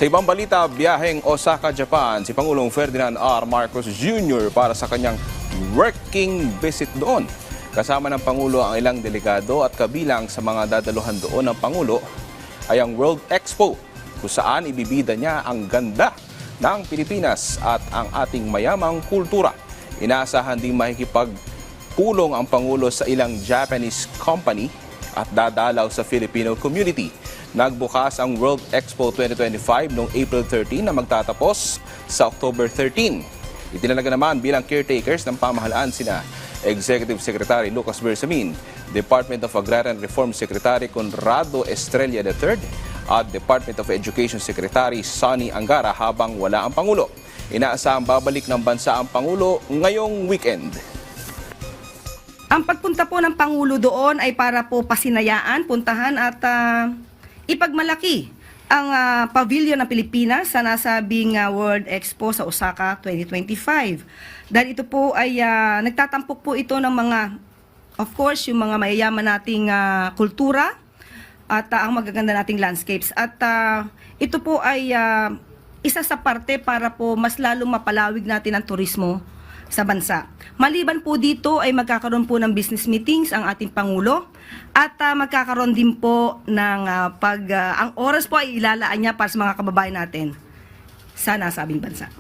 Sa ibang balita, biyaheng Osaka, Japan, si Pangulong Ferdinand R. Marcos Jr. para sa kanyang working visit doon. Kasama ng Pangulo ang ilang delegado at kabilang sa mga dadaluhan doon ng Pangulo ay ang World Expo, kung saan ibibida niya ang ganda ng Pilipinas at ang ating mayamang kultura. Inaasahan din makikipagpulong ang Pangulo sa ilang Japanese company at dadalaw sa Filipino community. Nagbukas ang World Expo 2025 noong April 13 na magtatapos sa October 13. Itinalaga naman bilang caretakers ng pamahalaan sina Executive Secretary Lucas Bersamin, Department of Agrarian Reform Secretary Conrado Estrella III at Department of Education Secretary Sonny Angara habang wala ang Pangulo. Inaasahang babalik ng bansa ang Pangulo ngayong weekend. Ang pagpunta po ng Pangulo doon ay para po pasinayaan, puntahan at ipagmalaki ang pavilion ng Pilipinas sa nasabing World Expo sa Osaka 2025. Dahil ito po ay nagtatampok po ito ng mga, of course, yung mga mayayaman nating kultura at ang magaganda nating landscapes. At ito po ay isa sa parte para po mas lalong mapalawig natin ang turismo sa bansa. Maliban po dito ay magkakaroon po ng business meetings ang ating Pangulo at magkakaroon din po ng ang oras po ay ilalaan niya para sa mga kababayan natin sa nasabing bansa.